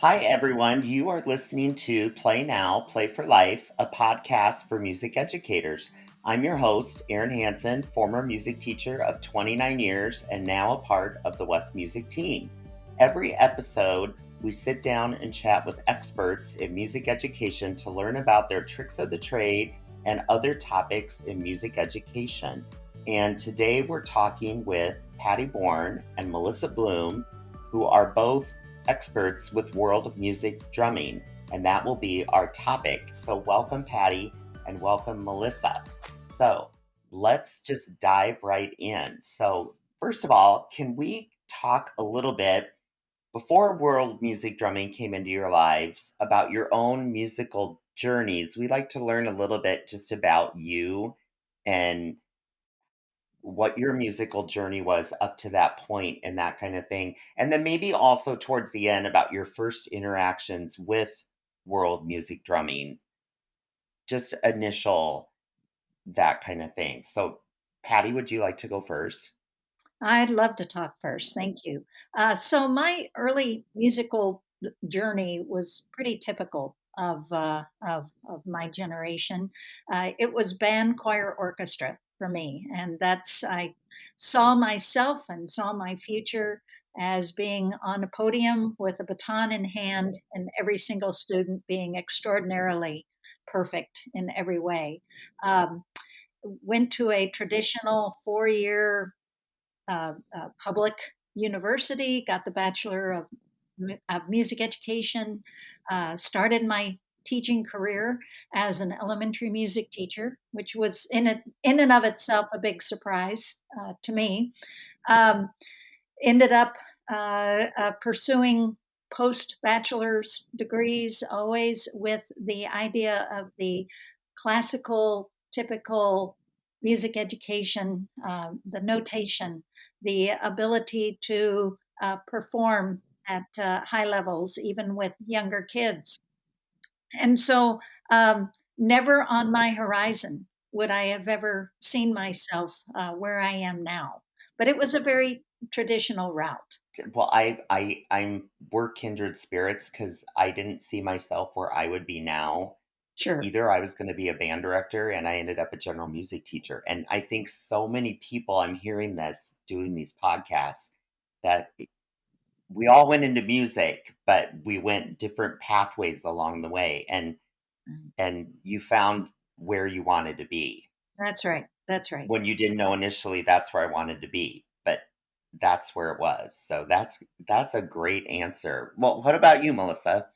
Hi, everyone. You are listening to Play Now, Play for Life, a podcast for music educators. I'm your host, Aaron Hansen, former music teacher of 29 years and now a part of the West Music team. Every episode, we sit down and chat with experts in music education to learn about their tricks of the trade and other topics in music education. And today we're talking with Patty Bourne and Melissa Blum, who are both experts with world music drumming, and that will be our topic. So, welcome, Patty, and welcome, Melissa. So, let's just dive right in. So, first of all, can we talk a little bit before world music drumming came into your lives about your own musical journeys? We like to learn a little bit just about you and what your musical journey was up to that point and that kind of thing. And then maybe also towards the end about your first interactions with world music drumming, just initial, that kind of thing. So, Patty, would you like to go first? I'd love to talk first. Thank you. So my early musical journey was pretty typical of my generation. It was band, choir, orchestra for me, and that's I saw myself and saw my future as being on a podium with a baton in hand, and every single student being extraordinarily perfect in every way. Um, Went to a traditional 4 year public university, got the Bachelor of Music Education, started my teaching career as an elementary music teacher, which was in and of itself a big surprise to me. Um, Ended up pursuing post bachelor's degrees, always with the idea of the classical, typical music education, the notation, the ability to perform at high levels, even with younger kids. And so, never on my horizon would I have ever seen myself where I am now. But it was a very traditional route. Well, we're kindred spirits because I didn't see myself where I would be now. Sure. Either I was going to be a band director and I ended up a general music teacher. And I think so many people, I'm hearing this doing these podcasts, that we all went into music, but we went different pathways along the way, Mm. and you found where you wanted to be. That's right. That's right. When you didn't know initially that's where I wanted to be, but that's where it was. So that's a great answer. Well, what about you, Melissa?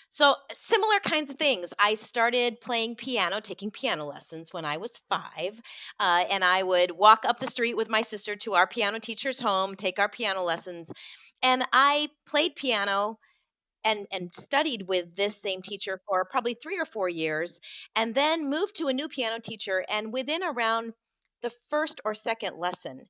So, similar kinds of things. I started playing piano, taking piano lessons when I was 5. And I would walk up the street with my sister to our piano teacher's home, take our piano lessons. And I played piano and studied with this same teacher for probably 3 or 4 years, and then moved to a new piano teacher. And within around the first or second lesson,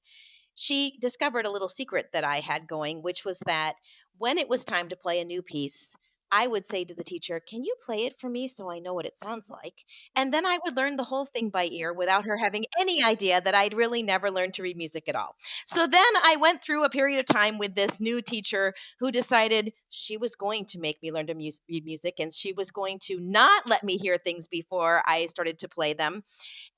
she discovered a little secret that I had going, which was that when it was time to play a new piece, I would say to the teacher, "Can you play it for me so I know what it sounds like?" And then I would learn the whole thing by ear without her having any idea that I'd really never learned to read music at all. So then I went through a period of time with this new teacher who decided she was going to make me learn to read music, and she was going to not let me hear things before I started to play them.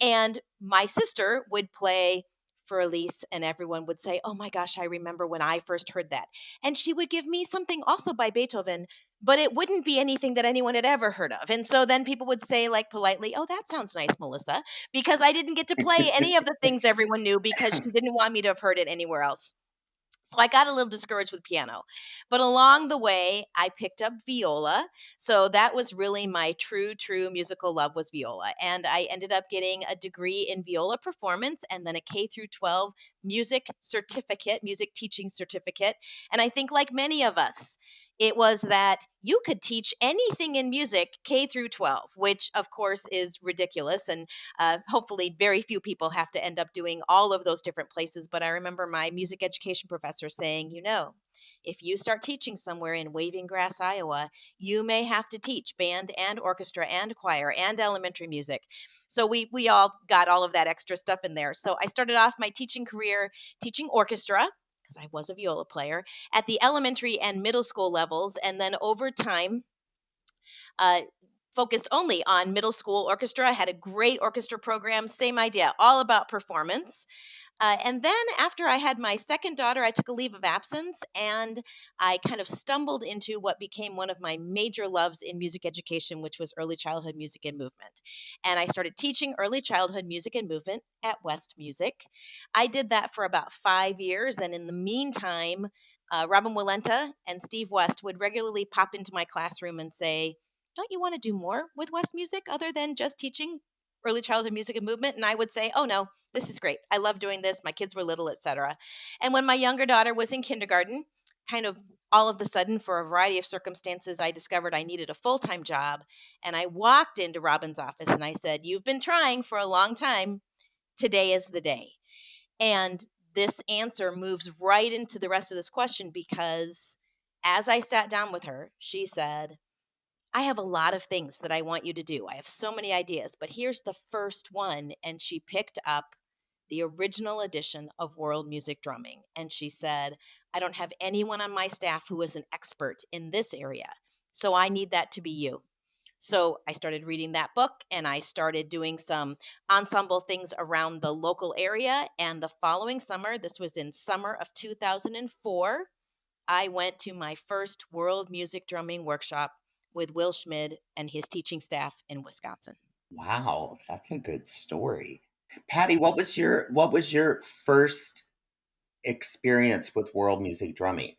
And my sister would play for Elise, and everyone would say, "Oh my gosh, I remember when I first heard that." And she would give me something also by Beethoven, but it wouldn't be anything that anyone had ever heard of. And so then people would say, like politely, "Oh, that sounds nice, Melissa," because I didn't get to play any of the things everyone knew because she didn't want me to have heard it anywhere else. So I got a little discouraged with piano. But along the way, I picked up viola. So that was really my true musical love was viola. And I ended up getting a degree in viola performance and then a K through 12 music certificate, music teaching certificate. And I think like many of us, it was that you could teach anything in music K through 12, which of course is ridiculous. And hopefully, very few people have to end up doing all of those different places. But I remember my music education professor saying, if you start teaching somewhere in Waving Grass, Iowa, you may have to teach band and orchestra and choir and elementary music. So we all got all of that extra stuff in there. So I started off my teaching career teaching orchestra because I was a viola player, at the elementary and middle school levels. And then over time, uh, focused only on middle school orchestra, had a great orchestra program, same idea, all about performance. And then after I had my second daughter, I took a leave of absence and I kind of stumbled into what became one of my major loves in music education, which was early childhood music and movement. And I started teaching early childhood music and movement at West Music. I did that for about 5 years. And in the meantime, Robin Walenta and Steve West would regularly pop into my classroom and say, "Don't you want to do more with West Music other than just teaching early childhood music and movement?" And I would say, "Oh no, this is great. I love doing this. My kids were little, etc." And when my younger daughter was in kindergarten, kind of all of the sudden, for a variety of circumstances, I discovered I needed a full-time job. And I walked into Robin's office and I said, "You've been trying for a long time. Today is the day." And this answer moves right into the rest of this question because as I sat down with her, she said, "I have a lot of things that I want you to do. I have so many ideas, but here's the first one." And she picked up the original edition of World Music Drumming. And she said, "I don't have anyone on my staff who is an expert in this area. So I need that to be you." So I started reading that book and I started doing some ensemble things around the local area. And the following summer, this was in summer of 2004, I went to my first world music drumming workshop with Will Schmid and his teaching staff in Wisconsin. Wow, that's a good story. Patty, what was your first experience with world music drumming?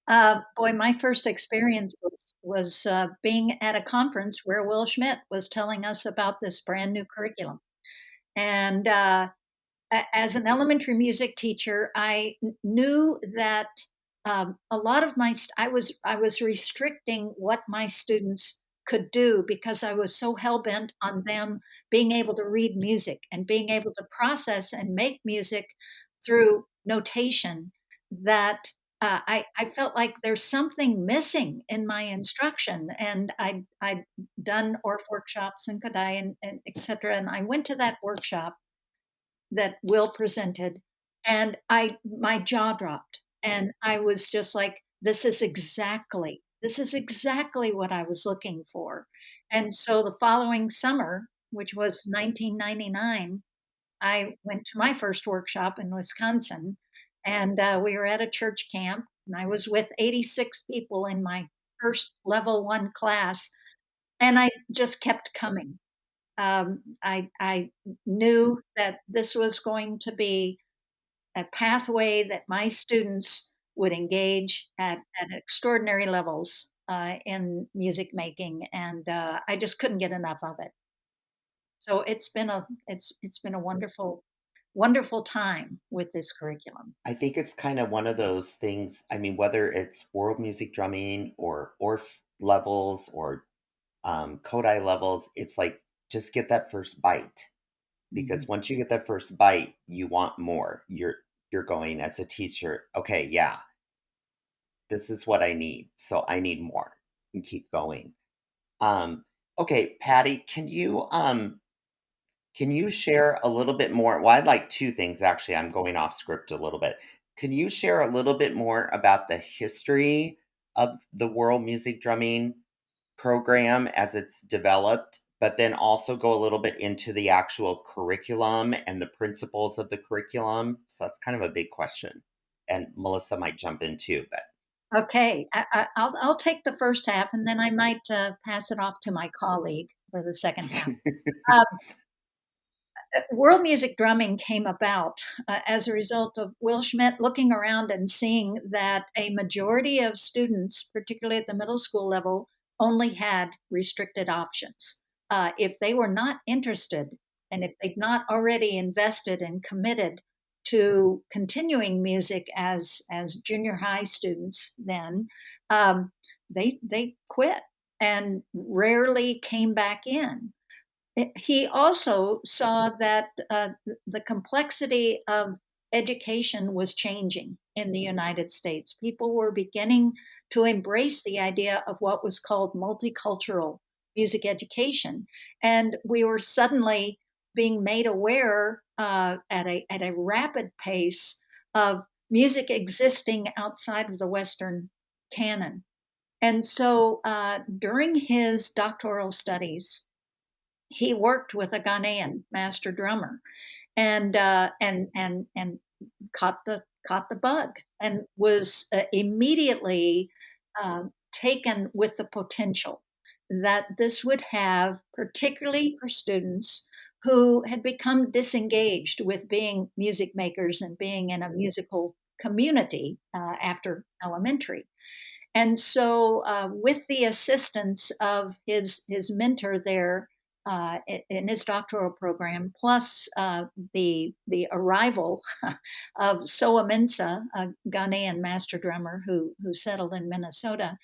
Boy, my first experience was being at a conference where Will Schmidt was telling us about this brand new curriculum. And as an elementary music teacher, I knew that a lot of I was restricting what my students could do because I was so hell bent on them being able to read music and being able to process and make music through notation that I felt like there's something missing in my instruction. And I'd done ORF workshops and Kodai and et cetera. And I went to that workshop that Will presented, and I my jaw dropped, and I was just like, this is exactly what I was looking for." And so the following summer, which was 1999, I went to my first workshop in Wisconsin, and we were at a church camp, and I was with 86 people in my first level 1 class, and I just kept coming. I knew that this was going to be a pathway that my students would engage at extraordinary levels in music making, and I just couldn't get enough of it. So it's been a wonderful time with this curriculum. I think it's kind of one of those things. I mean, whether it's world music drumming or ORF levels or Kodai levels, it's like just get that first bite Mhm. because once you get that first bite, you want more. You're going as a teacher. Okay, yeah, this is what I need, so I need more, and keep going. Um, okay, Patty, can you share a little bit more? Well, I'd like two things actually. I'm going off script a little bit. Can you share a little bit more about the history of the world music drumming program as it's developed, but then also go a little bit into the actual curriculum and the principles of the curriculum? So that's kind of a big question. And Melissa might jump in too, but Okay, I'll take the first half, and then I might pass it off to my colleague for the second half. Um, World music drumming came about as a result of Will Schmidt looking around and seeing that a majority of students, particularly at the middle school level, only had restricted options. If they were not interested and if they'd not already invested and committed to continuing music as junior high students, then um, they quit and rarely came back in. He also saw that the complexity of education was changing in the United States. People were beginning to embrace the idea of what was called multicultural music education. And we were suddenly being made aware at a rapid pace of music existing outside of the Western canon. And so during his doctoral studies, he worked with a Ghanaian master drummer and caught the bug and was immediately taken with the potential that this would have, particularly for students who had become disengaged with being music makers and being in a musical community after elementary. And so, with the assistance of his mentor there in his doctoral program, plus the arrival of Soa Mensah, a Ghanaian master drummer who settled in Minnesota,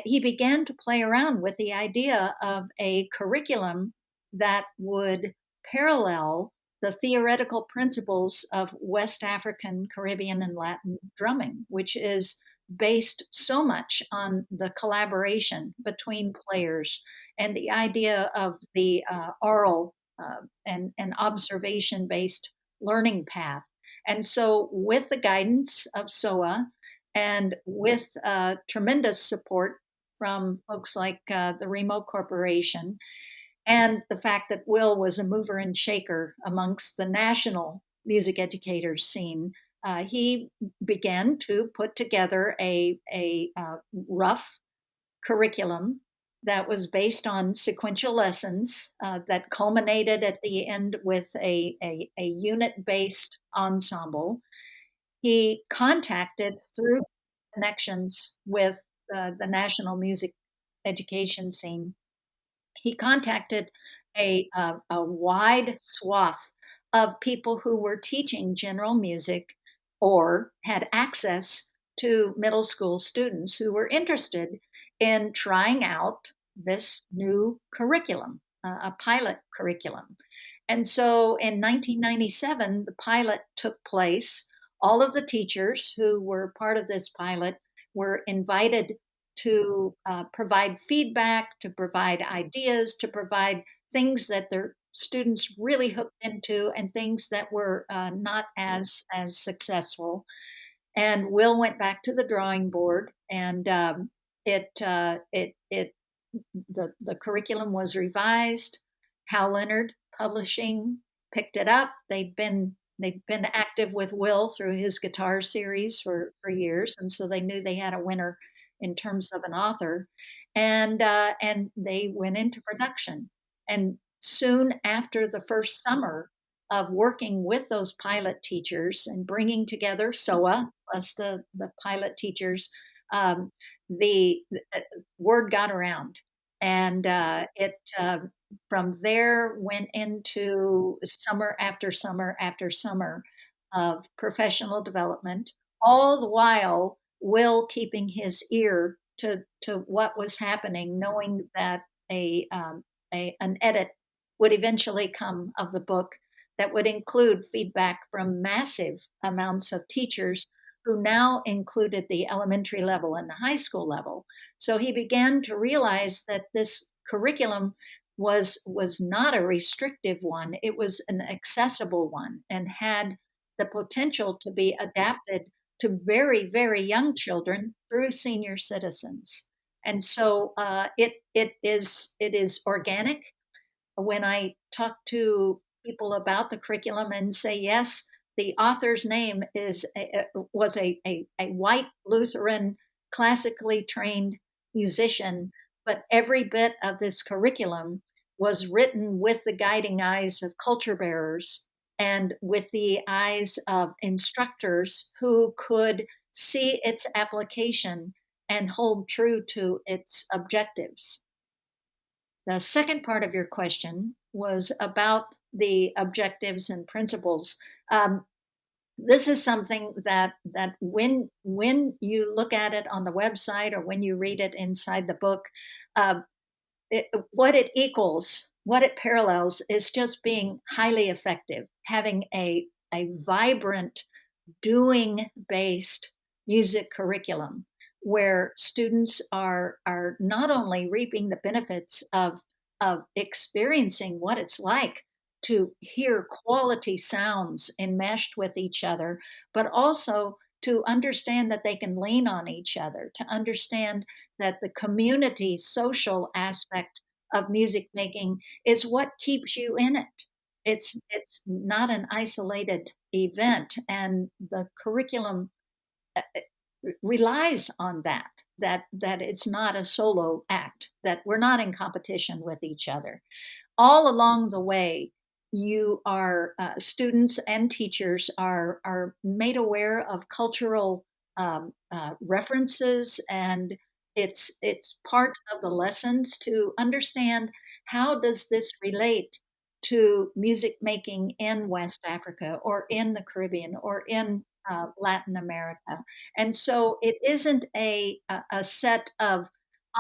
he began to play around with the idea of a curriculum that would parallel the theoretical principles of West African, Caribbean, and Latin drumming, which is based so much on the collaboration between players and the idea of the oral and observation based learning path. And so, with the guidance of SOA and with tremendous support from folks like the Remo Corporation, and the fact that Will was a mover and shaker amongst the national music educators scene, he began to put together a rough curriculum that was based on sequential lessons that culminated at the end with a unit based ensemble. He contacted through connections with the national music education scene. He contacted a wide swath of people who were teaching general music or had access to middle school students who were interested in trying out this new curriculum, a pilot curriculum. And so in 1997, the pilot took place. All of the teachers who were part of this pilot were invited to provide feedback, to provide ideas, to provide things that their students really hooked into, and things that were not as successful. And Will went back to the drawing board, and it the curriculum was revised. Hal Leonard Publishing picked it up. They'd been active with Will through his guitar series for years, and so they knew they had a winner in terms of an author, and they went into production. And soon after the first summer of working with those pilot teachers and bringing together SOA plus the pilot teachers, um, the word got around, and it from there went into summer after summer after summer of professional development, all the while Will keeping his ear to what was happening, knowing that an edit would eventually come of the book that would include feedback from massive amounts of teachers who now included the elementary level and the high school level. So he began to realize that this curriculum was not a restrictive one, it was an accessible one and had the potential to be adapted to very, very young children through senior citizens. And so it is organic. When I talk to people about the curriculum and say, yes, the author's name was a white Lutheran, classically trained musician, but every bit of this curriculum was written with the guiding eyes of culture bearers and with the eyes of instructors who could see its application and hold true to its objectives. The second part of your question was about the objectives and principles. This is something that when you look at it on the website or when you read it inside the book, uh, what it equals, what it parallels, is just being highly effective, having a vibrant doing based music curriculum where students are not only reaping the benefits of experiencing what it's like to hear quality sounds enmeshed with each other, but also to understand that they can lean on each other, to understand that the community social aspect of music making is what keeps you in it. It's not an isolated event, and the curriculum relies on that it's not a solo act, that we're not in competition with each other. All along the way, you are students and teachers are made aware of cultural references, and it's part of the lessons to understand how does this relate to music making in West Africa or in the Caribbean or in Latin America. And so it isn't a set of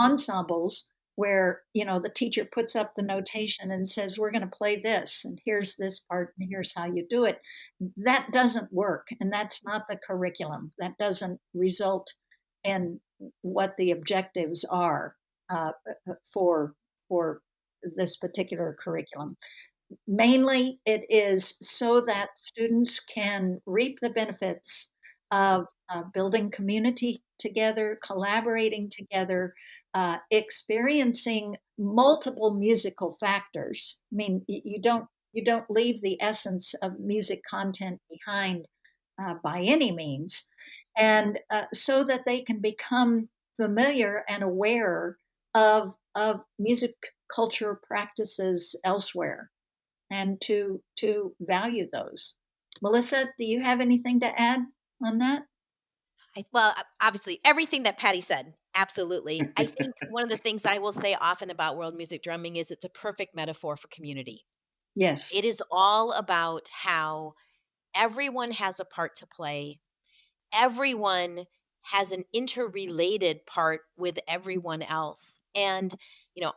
ensembles where, the teacher puts up the notation and says, we're going to play this, and here's this part, and here's how you do it. That doesn't work. And that's not the curriculum. That doesn't result in what the objectives are for, for this particular curriculum. Mainly, it is so that students can reap the benefits of building community together, collaborating together, experiencing multiple musical factors. I mean, you don't leave the essence of music content behind by any means, and so that they can become familiar and aware of music culture practices elsewhere, and to value those. Melissa, do you have anything to add on that? Obviously, everything that Patty said, absolutely. I think one of the things I will say often about world music drumming is it's a perfect metaphor for community. Yes. It is all about how everyone has a part to play. Everyone has an interrelated part with everyone else. And,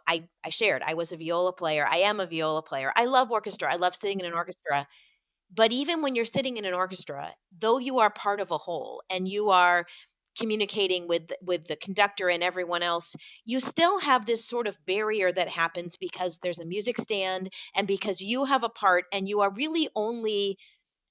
I shared, I was a viola player. I am a viola player. I love orchestra. I love sitting in an orchestra. But even when you're sitting in an orchestra, though you are part of a whole and you are communicating with the conductor and everyone else, you still have this sort of barrier that happens because there's a music stand and because you have a part and you are really only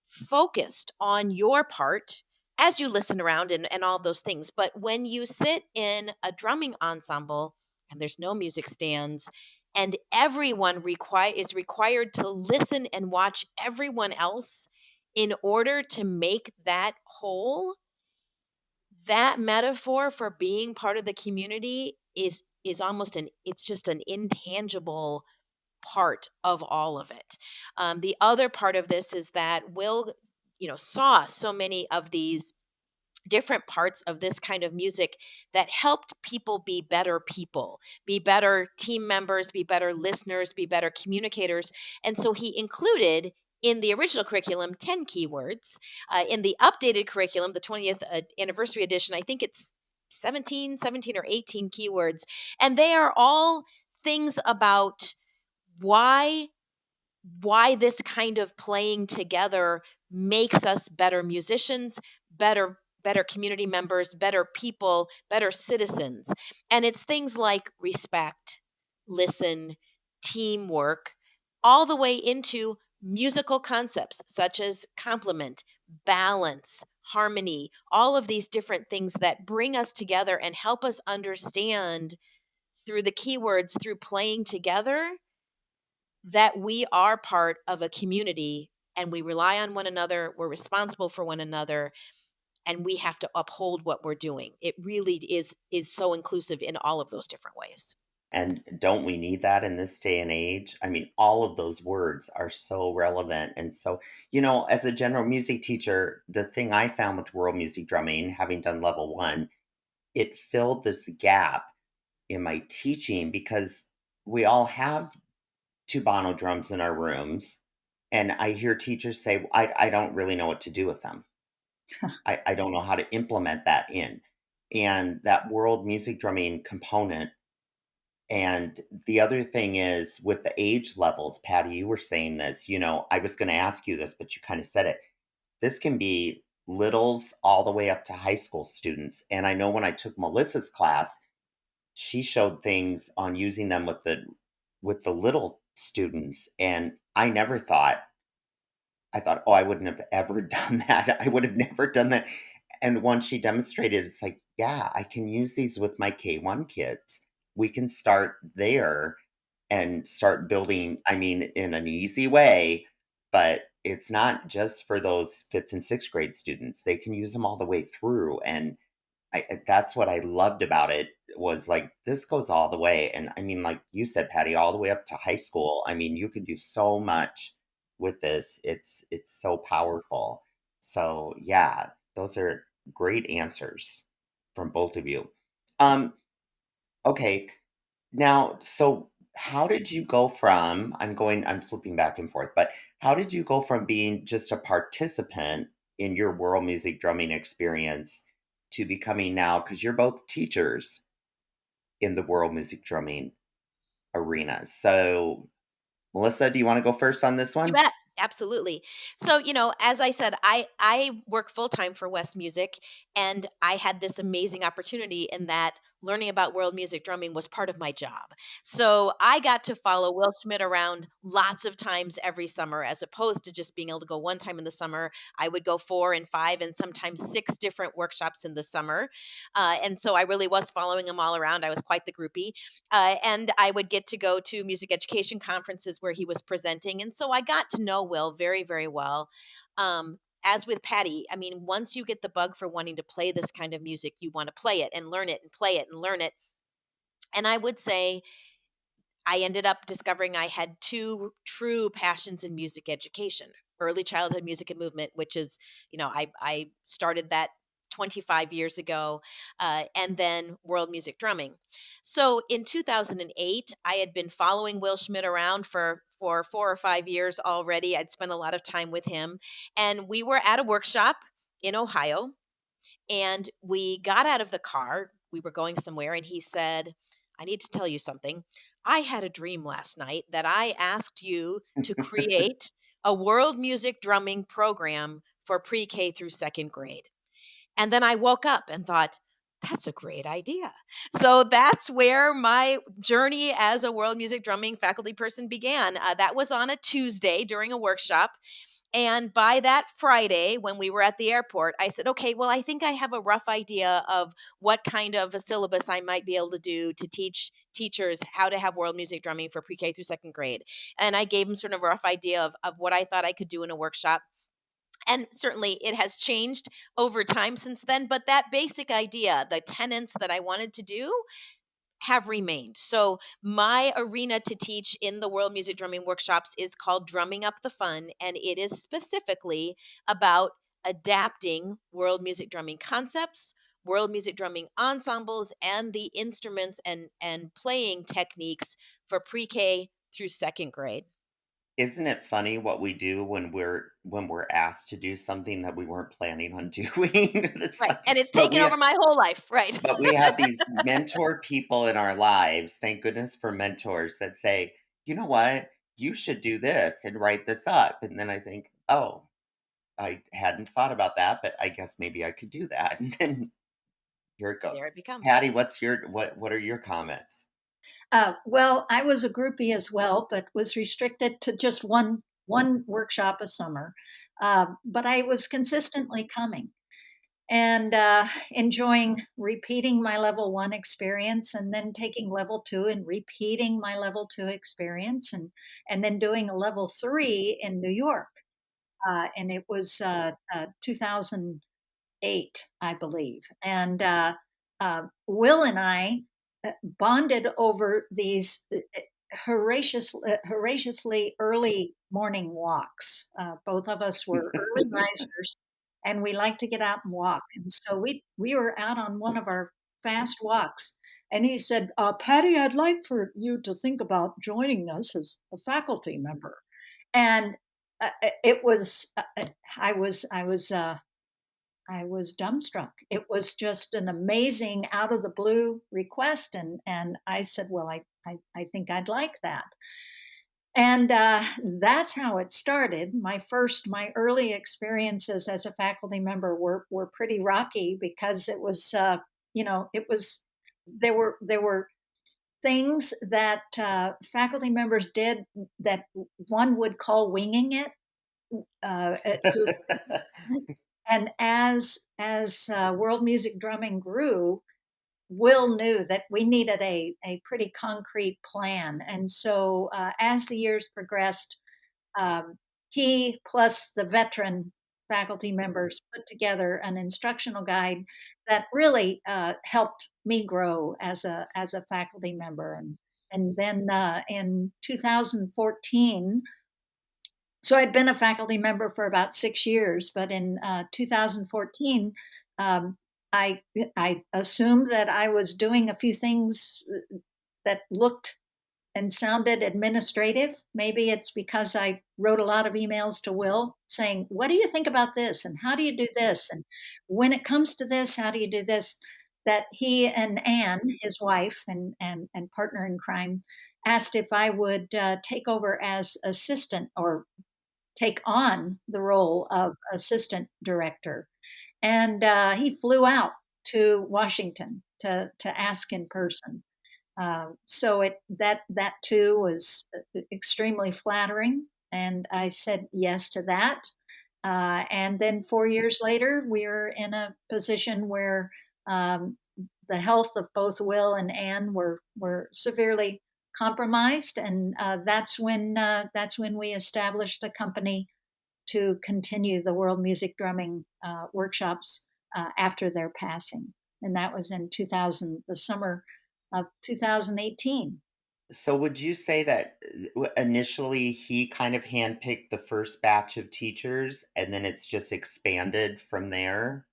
focused on your part as you listen around and all those things. But when you sit in a drumming ensemble and there's no music stands and everyone is required to listen and watch everyone else in order to make that whole, that metaphor for being part of the community is almost it's just an intangible part of all of it. The other part of this is that Will, saw so many of these different parts of this kind of music that helped people, be better team members, be better listeners, be better communicators. And so he included in the original curriculum 10 keywords. In the updated curriculum, the 20th anniversary edition, I think it's 17 or 18 keywords. And they are all things about why this kind of playing together makes us better musicians, better community members, better people, better citizens. And it's things like respect, listen, teamwork, all the way into musical concepts such as complement, balance, harmony, all of these different things that bring us together and help us understand through the keywords, through playing together, that we are part of a community and we rely on one another, we're responsible for one another, and we have to uphold what we're doing. It really is so inclusive in all of those different ways. And don't we need that in this day and age? I mean, all of those words are so relevant. And so, as a general music teacher, the thing I found with world music drumming, having done level one, it filled this gap in my teaching because we all have tubano drums in our rooms. And I hear teachers say, I don't really know what to do with them. I don't know how to implement that in. And that world music drumming component. And the other thing is with the age levels, Patty, you were saying this, I was going to ask you this, but you kind of said it. This can be littles all the way up to high school students. And I know when I took Melissa's class, she showed things on using them with the little students. And I thought, oh, I wouldn't have ever done that. I would have never done that. And once she demonstrated, it's like, yeah, I can use these with my K1 kids. We can start there and start building, I mean, in an easy way, but it's not just for those fifth and sixth grade students. They can use them all the way through. And that's what I loved about it was like, this goes all the way. And I mean, like you said, Patty, all the way up to high school. I mean, you can do so much with this. It's so powerful. So yeah, those are great answers from both of you. Um, okay. Now, so how did you go from, I'm flipping back and forth, but how did you go from being just a participant in your world music drumming experience to becoming now, because you're both teachers in the world music drumming arena. So, Melissa, do you want to go first on this You one? bet. Absolutely. So, as I said, I work full time for West Music, and I had this amazing opportunity in that learning about world music drumming was part of my job. So I got to follow Will Schmidt around lots of times every summer, as opposed to just being able to go one time in the summer. I would go 4 and 5 and sometimes 6 different workshops in the summer, and so I really was following him all around. I was quite the groupie. And I would get to go to music education conferences where he was presenting. And so I got to know Will very, very well. As with Patty, I mean, once you get the bug for wanting to play this kind of music, you want to play it and learn it and play it and learn it. And I would say I ended up discovering I had two true passions in music education: early childhood music and movement, which is, I started that 25 years ago, and then world music drumming. So in 2008, I had been following Will Schmidt around for 4 or 5 years already. I'd spent a lot of time with him, and we were at a workshop in Ohio, and we got out of the car. We were going somewhere, and he said, I need to tell you something. I had a dream last night that I asked you to create a world music drumming program for pre K through second grade. And then I woke up and thought, that's a great idea. So that's where my journey as a world music drumming faculty person began. That was on a Tuesday during a workshop. And by that Friday, when we were at the airport, I said, okay, well, I think I have a rough idea of what kind of a syllabus I might be able to do to teach teachers how to have world music drumming for pre K through second grade. And I gave them sort of a rough idea of what I thought I could do in a workshop. And certainly it has changed over time since then. But that basic idea, the tenets that I wanted to do, have remained. So my arena to teach in the world music drumming workshops is called Drumming Up the Fun, and it is specifically about adapting world music drumming concepts, world music drumming ensembles, and the instruments and playing techniques for pre-K through second grade. Isn't it funny what we do when we're asked to do something that we weren't planning on doing? It's Right. like, And it's taken over my whole life. Right. but we have these mentor people in our lives. Thank goodness for mentors that say, you know what, you should do this and write this up. And then I think, oh, I hadn't thought about that, but I guess maybe I could do that. And then here it There goes. it becomes. Patty, what are your comments? Well, I was a groupie as well, but was restricted to just one workshop a summer. But I was consistently coming and enjoying repeating my level one experience, and then taking level two and repeating my level two experience, and then doing a level three in New York. And it was 2008, I believe. And Will and I bonded over these horaciously early morning walks. Both of us were early risers, and we like to get out and walk. And so we were out on one of our fast walks, and he said, "Patty, I'd like for you to think about joining us as a faculty member." And it was I was dumbstruck. It was just an amazing out of the blue request, and I said, "Well, I think I'd like that." And that's how it started. My early experiences as a faculty member were pretty rocky, because it was, it was there were things that faculty members did that one would call winging it. To and world music drumming grew, Will knew that we needed a pretty concrete plan. And so as the years progressed, um, he plus the veteran faculty members put together an instructional guide that really helped me grow as a faculty member. And then in 2014, so I'd been a faculty member for about 6 years, but in 2014, um, I I assumed that I was doing a few things that looked and sounded administrative. Maybe it's because I wrote a lot of emails to Will saying, "What do you think about this? And how do you do this? And when it comes to this, how do you do this?" That he and Anne, his wife and partner in crime, asked if I would take over as assistant or take on the role of assistant director. And he flew out to Washington to ask in person. So that too was extremely flattering, and I said yes to that. And then 4 years later, we were in a position where um, the health of both Will and Anne were severely compromised, and that's when we established a company to continue the world music drumming workshops after their passing, and that was in 2000, the summer of 2018. So would you say that initially he kind of handpicked the first batch of teachers and then it's just expanded from there?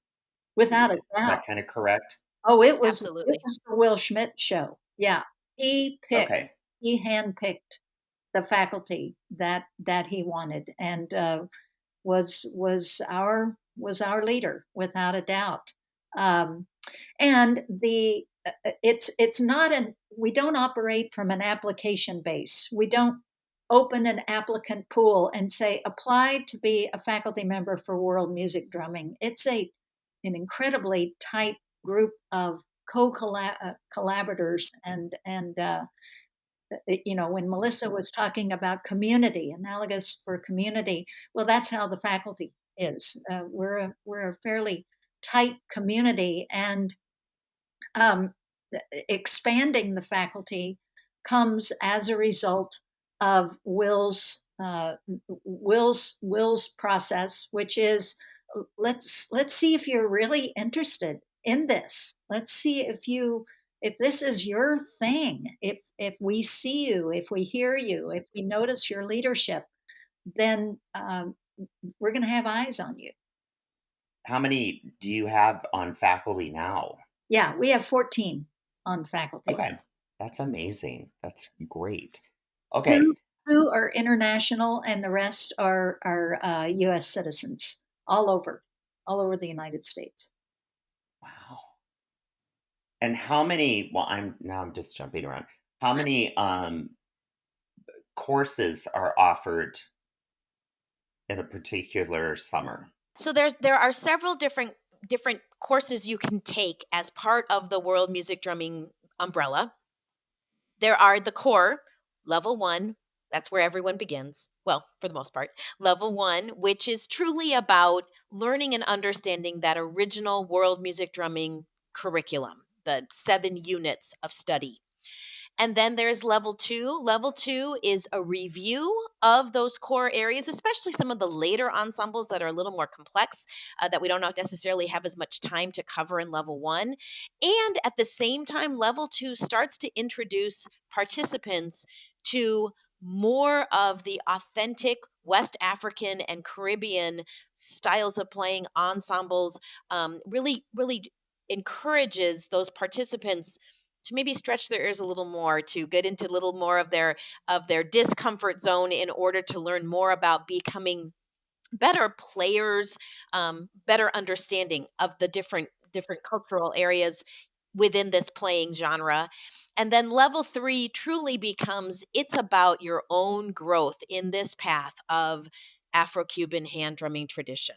Without a Is doubt. that kind of correct? Oh, it Absolutely. was the Will Schmidt show. Yeah, he picked, Okay. he handpicked the faculty that he wanted, and was our leader without a doubt. Um, and it's not an we don't operate from an application base. We don't open an applicant pool and say apply to be a faculty member for world music drumming. It's an incredibly tight group of collaborators and when Melissa was talking about community, analogous for community, well, that's how the faculty is. We're a fairly tight community, and um, expanding the faculty comes as a result of Will's process, which is let's see if you're really interested in this. Let's see if this is your thing. If we see you, if we hear you, if we notice your leadership, then we're going to have eyes on you. How many do you have on faculty now? Yeah, we have 14 on faculty. Okay. That's amazing. That's great. Okay. Two two are international, and the rest are U.S. citizens all over the United States. Wow. And how many, well, I'm just jumping around. How many courses are offered in a particular summer? So there are several different courses you can take as part of the world music drumming umbrella. There are the core, level 1, that's where everyone begins. Well, for the most part. Level 1, which is truly about learning and understanding that original world music drumming curriculum, the 7 units of study. And then there's level 2. Level 2 is a review of those core areas, especially some of the later ensembles that are a little more complex, that we don't necessarily have as much time to cover in level 1. And at the same time, level 2 starts to introduce participants to more of the authentic West African and Caribbean styles of playing ensembles. Really encourages those participants to maybe stretch their ears a little more, to get into a little more of their discomfort zone in order to learn more about becoming better players, better understanding of the different cultural areas within this playing genre. And then level 3 truly becomes it's about your own growth in this path of Afro-Cuban hand drumming tradition.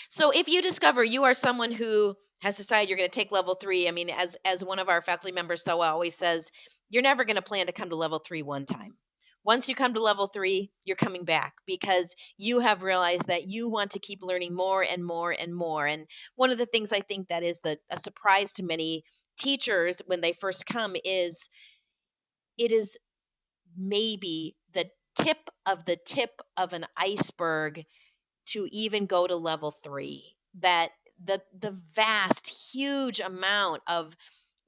So if you discover you are someone who has decided you're going to take level 3, I mean, as one of our faculty members so always says, you're never going to plan to come to level 3 one time. Once you come to level 3, you're coming back because you have realized that you want to keep learning more and more and more. And one of the things I think that is a surprise to many teachers when they first come is it is maybe the tip of an iceberg to even go to level 3. That the vast, huge amount of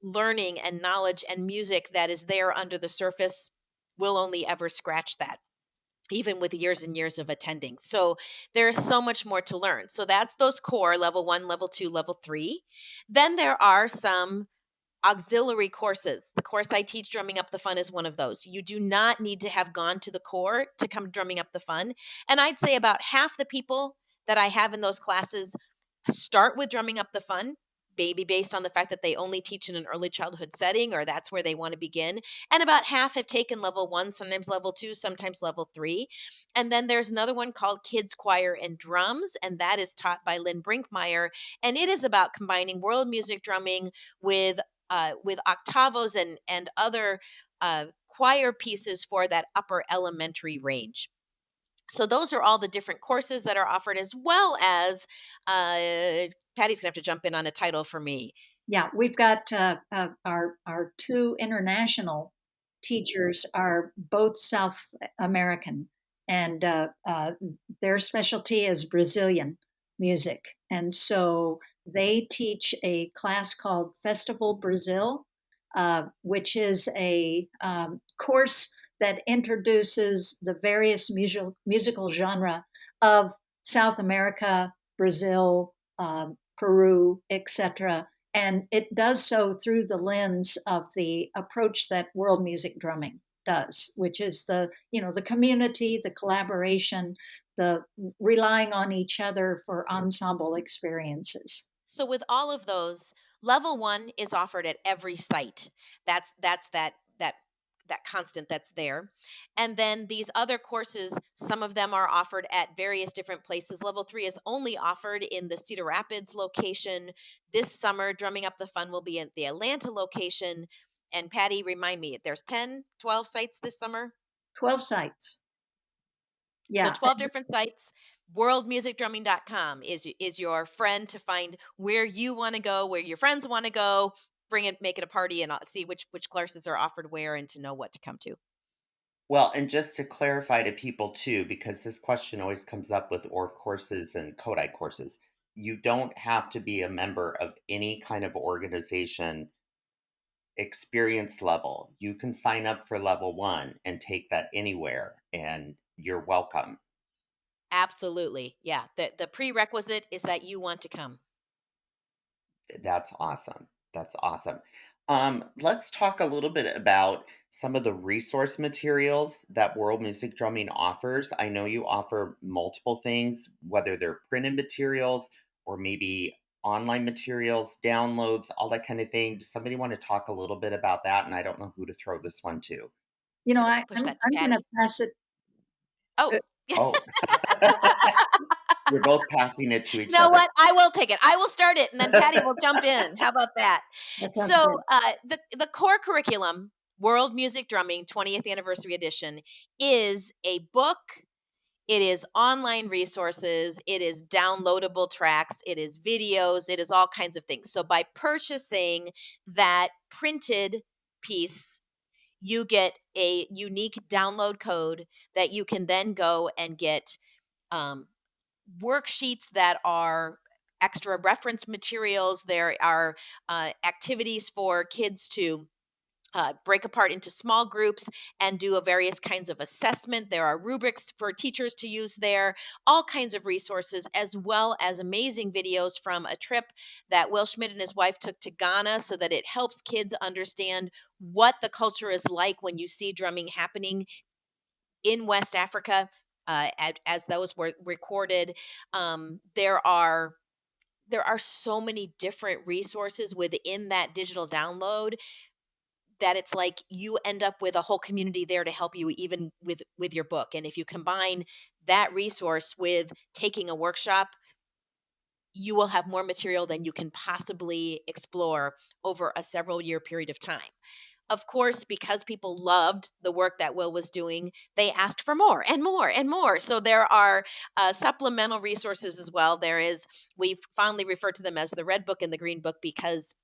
learning and knowledge and music that is there under the surface will only ever scratch that, even with years and years of attending. So there's so much more to learn. So that's those core level 1, level 2, level 3. Then there are some auxiliary courses. The course I teach, Drumming Up the Fun, is one of those. You do not need to have gone to the core to come Drumming Up the Fun. And I'd say about half the people that I have in those classes start with Drumming Up the Fun, maybe based on the fact that they only teach in an early childhood setting or that's where they want to begin. And about half have taken level 1, sometimes level 2, sometimes level 3. And then there's another one called Kids Choir and Drums, and that is taught by Lynn Brinkmeyer. And it is about combining world music drumming with octavos and other choir pieces for that upper elementary range. So those are all the different courses that are offered, as well as Patty's gonna have to jump in on a title for me. Yeah, we've got our two international teachers are both South American, and their specialty is Brazilian music, and so they teach a class called Festival Brazil, which is a course that introduces the various musical genre of South America, Brazil, Peru, etc. And it does so through the lens of the approach that world music drumming does, which is the community, the collaboration, the relying on each other for ensemble experiences. So with all of those, level 1 is offered at every site. That's that constant that's there. And then these other courses, some of them are offered at various different places. Level 3 is only offered in the Cedar Rapids location. This summer, Drumming Up the Fun will be at the Atlanta location. And Patty, remind me, there's 10, 12 sites this summer? 12 sites. So Yeah. 12 different sites. Worldmusicdrumming.com is your friend to find where you want to go, where your friends want to go. Bring it, make it a party, and see which classes are offered where, and to know what to come to. Well, and just to clarify to people too, because this question always comes up with ORF courses and Kodai courses, you don't have to be a member of any kind of organization experience level. You can sign up for level 1 and take that anywhere, and you're welcome. Absolutely, yeah. The prerequisite is that you want to come. That's awesome. That's awesome. Let's talk a little bit about some of the resource materials that World Music Drumming offers. I know you offer multiple things, whether they're printed materials or maybe online materials, downloads, all that kind of thing. Does somebody want to talk a little bit about that? And I don't know who to throw this one to. Gonna I, push I'm, that to I'm going to Patty. pass it. Oh, uh, you Oh, you're both passing it to each know other. what? I will take it. I will start it, and then Patty will jump in. How about that? That sounds So good. the core curriculum, World Music Drumming 20th Anniversary Edition, is a book. It is online resources, it is downloadable tracks, it is videos, it is all kinds of things. So by purchasing that printed piece, you get a unique download code that you can then go and get um, worksheets that are extra reference materials. There are activities for kids to break apart into small groups and do a various kinds of assessment. There are rubrics for teachers to use there, all kinds of resources, as well as amazing videos from a trip that Will Schmidt and his wife took to Ghana so that it helps kids understand what the culture is like when you see drumming happening in West Africa. As those were recorded, there are so many different resources within that digital download that it's like you end up with a whole community there to help you even with your book. And if you combine that resource with taking a workshop, you will have more material than you can possibly explore over a several year period of time. Of course, because people loved the work that Will was doing, they asked for more and more and more. So there are supplemental resources as well. We fondly refer to them as the Red Book and the Green Book because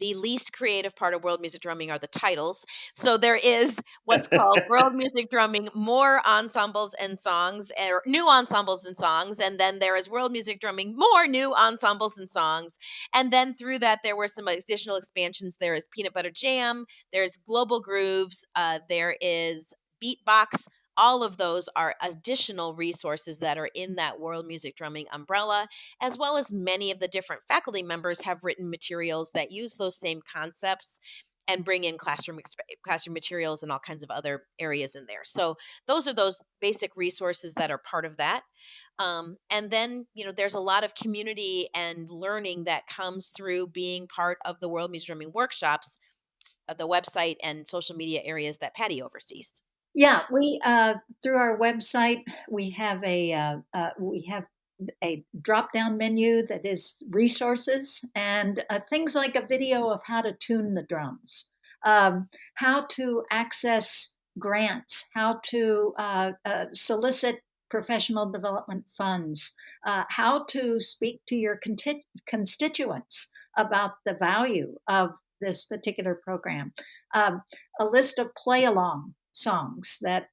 the least creative part of world music drumming are the titles. So there is what's called world music drumming, more ensembles and songs, or new ensembles and songs. And then there is world music drumming, more new ensembles and songs. And then through that, there were some additional expansions. There is Peanut Butter Jam, there's Global Grooves, there is Beatbox. All of those are additional resources that are in that world music drumming umbrella, as well as many of the different faculty members have written materials that use those same concepts and bring in classroom materials and all kinds of other areas in there. So those basic resources that are part of that. And then, there's a lot of community and learning that comes through being part of the World Music Drumming workshops, the website and social media areas that Patty oversees. Yeah, we through our website we have a drop down menu that is resources and things like a video of how to tune the drums, how to access grants, how to solicit professional development funds, how to speak to your constituents about the value of this particular program, um, a list of play along songs that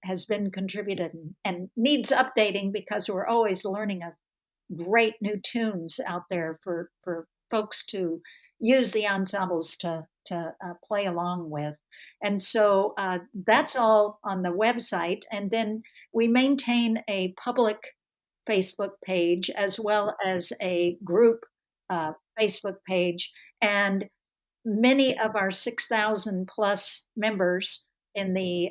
has been contributed and needs updating because we're always learning of great new tunes out there for folks to use the ensembles to play along with. And so that's all on the website. And then we maintain a public Facebook page as well as a group uh, Facebook page. And many of our 6,000 plus members in the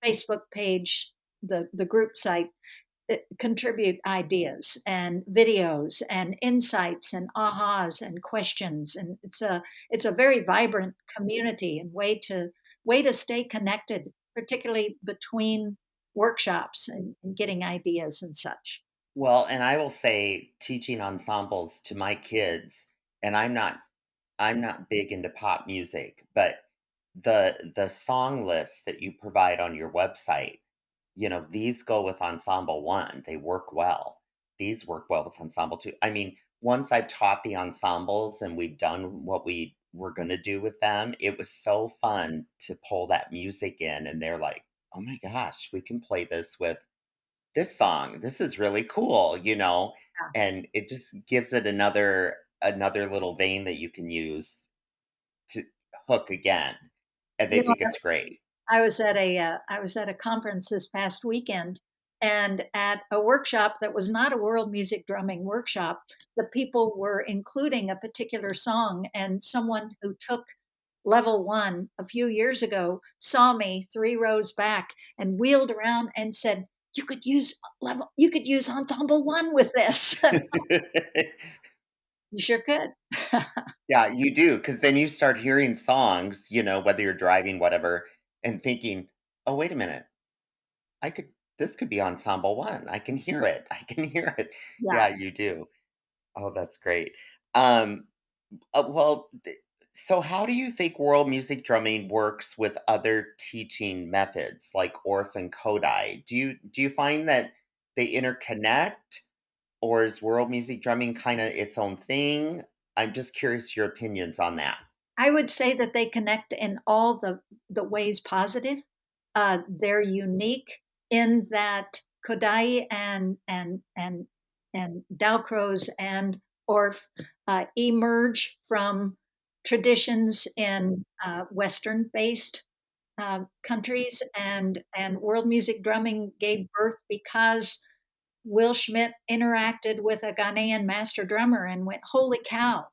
Facebook page, the group site, contribute ideas and videos and insights and ahas and questions, and it's a very vibrant community and way to stay connected, particularly between workshops and getting ideas and such. Well, and I will say teaching ensembles to my kids, and I'm not big into pop music, but the song lists that you provide on your website, these go with ensemble 1. They work well. These work well with ensemble 2. I mean, once I've taught the ensembles and we've done what we were going to do with them, it was so fun to pull that music in and they're like, "Oh my gosh, we can play this with this song. This is really cool." Yeah. And it just gives it another little vein that you can use to hook again, and they You know, think it's great. I was at a conference this past weekend, and at a workshop that was not a world music drumming workshop, the people were including a particular song, and someone who took level 1 a few years ago saw me 3 rows back and wheeled around and said, you could use ensemble 1 with this." You sure could. Yeah, you do, because then you start hearing songs, whether you're driving, whatever, and thinking, "Oh, wait a minute. I could this could be ensemble 1. I can hear it. I can hear it." Yeah. Yeah, you do. Oh, that's great. Um, well, so how do you think world music drumming works with other teaching methods like Orff and Kodai? Do you find that they interconnect, or is world music drumming kind of its own thing? I'm just curious your opinions on that. I would say that they connect in all the ways positive. They're unique in that Kodai and Dalcroze and Orff emerge from traditions in Western-based countries, and world music drumming gave birth because Will Schmidt interacted with a Ghanaian master drummer and went, "Holy cow!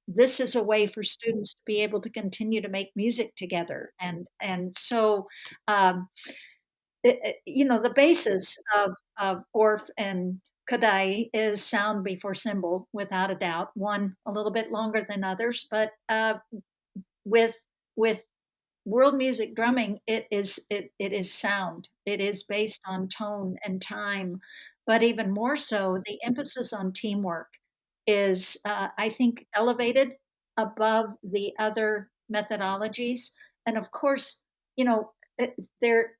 This is a way for students to be able to continue to make music together." And so um, the basis of Orff and Kodai is sound before symbol, without a doubt. One a little bit longer than others, but with with world music drumming, it is sound. It is based on tone and time, but even more so, the emphasis on teamwork is, I think, elevated above the other methodologies. And of course, you know, there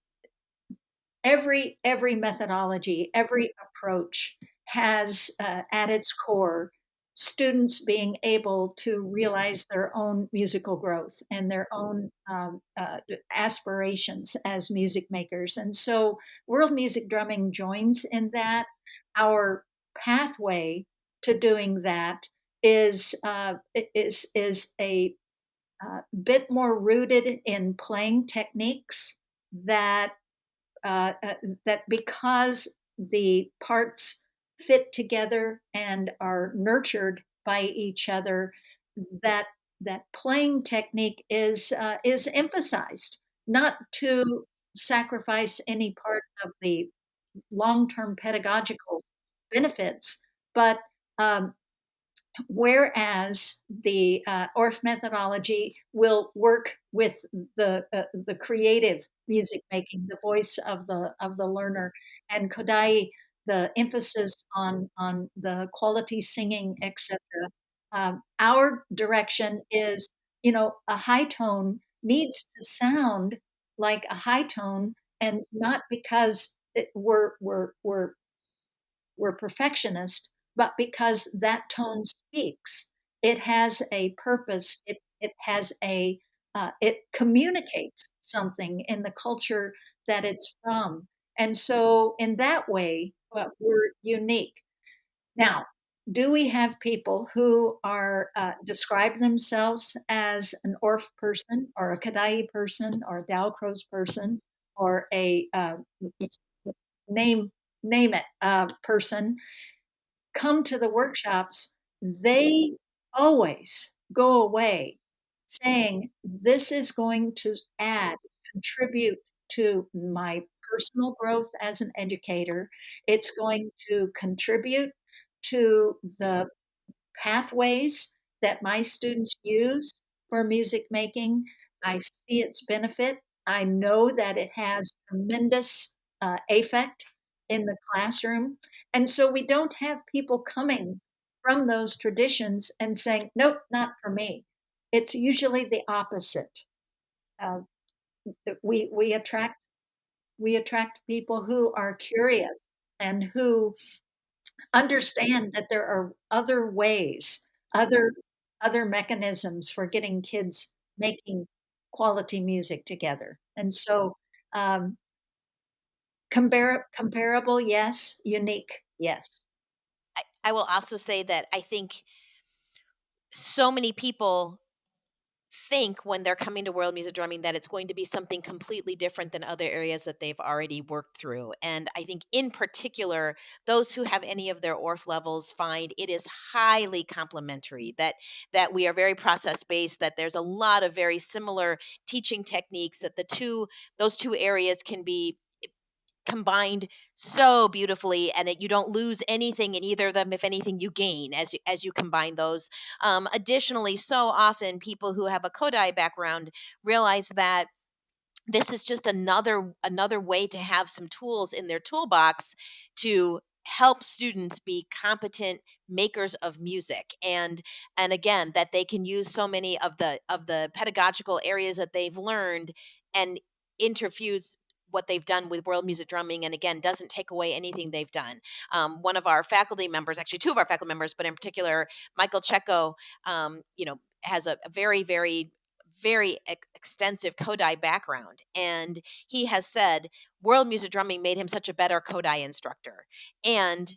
every methodology, every approach has at its core students being able to realize their own musical growth and their own aspirations as music makers. And so, world music drumming joins in that. Our pathway to doing that is a bit more rooted in playing techniques that uh, uh, that because the parts fit together and are nurtured by each other, that that playing technique is emphasized, not to sacrifice any part of the long-term pedagogical benefits, but whereas the ORF methodology will work with the creative music making, the voice of the learner, and Kodai, the emphasis on the quality singing, etc. Our direction is, you know, a high tone needs to sound like a high tone, and not because we're perfectionist, but because that tone speaks. It has a purpose. It has a it communicates something in the culture that it's from, and so in that way, we're unique. Now, do we have people who are describe themselves as an Orff person, or a Kadai person, or a Dalcroze person, or a name name it person? Come to the workshops, they always go away saying, "This is going to add, contribute to my personal growth as an educator. It's going to contribute to the pathways that my students use for music making. I see its benefit. I know that it has tremendous effect in the classroom. And so we don't have people coming from those traditions and saying, nope, not for me. It's usually the opposite. Uh, we attract people who are curious and who understand that there are other ways, other mechanisms for getting kids making quality music together. And so, um, comparable, yes. Unique, yes. I will also say that I think so many people think when they're coming to world music drumming that it's going to be something completely different than other areas that they've already worked through. And I think in particular, those who have any of their ORF levels find it is highly complementary, that we are very process based, that there's a lot of very similar teaching techniques, that those two areas can be combined so beautifully, and you don't lose anything in either of them. If anything, you gain as you combine those. Additionally, so often people who have a Kodai background realize that this is just another way to have some tools in their toolbox to help students be competent makers of music. And again, that they can use so many of the pedagogical areas that they've learned and interfuse what they've done with world music drumming, and again doesn't take away anything they've done. One of our faculty members, actually two of our faculty members, but in particular Michael Checo, has a very extensive Kodai background. And he has said world music drumming made him such a better Kodai instructor. And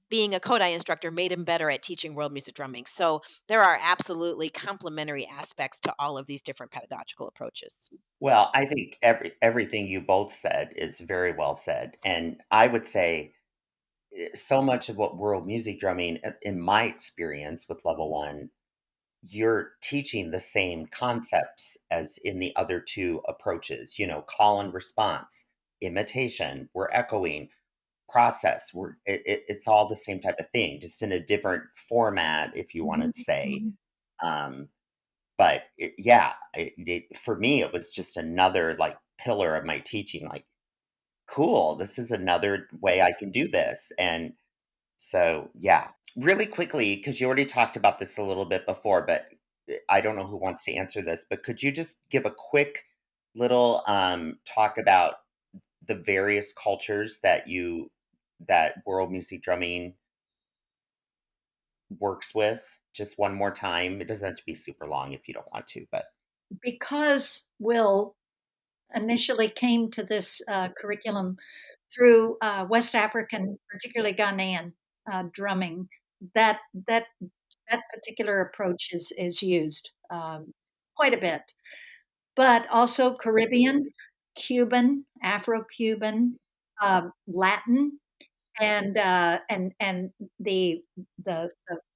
being a Kodai instructor made him better at teaching world music drumming. So there are absolutely complementary aspects to all of these different pedagogical approaches. Well, I think everything you both said is very well said, and I would say so much of what world music drumming, in my experience with level one, you're teaching the same concepts as in the other two approaches. You know, call and response, imitation, we're echoing, process. It's all the same type of thing, just in a different format, if you want to say. Um, but yeah, for me, it was just another like pillar of my teaching. Like, cool, this is another way I can do this. And so, yeah, really quickly, because you already talked about this a little bit before, but I don't know who wants to answer this, but could you just give a quick little talk about the various cultures that world music drumming works with? Just one more time. It doesn't have to be super long if you don't want to, but Because Will initially came to this curriculum through West African, particularly Ghanaian drumming, that that that particular approach is used quite a bit, but also Caribbean, Cuban, Afro-Cuban, Latin, and the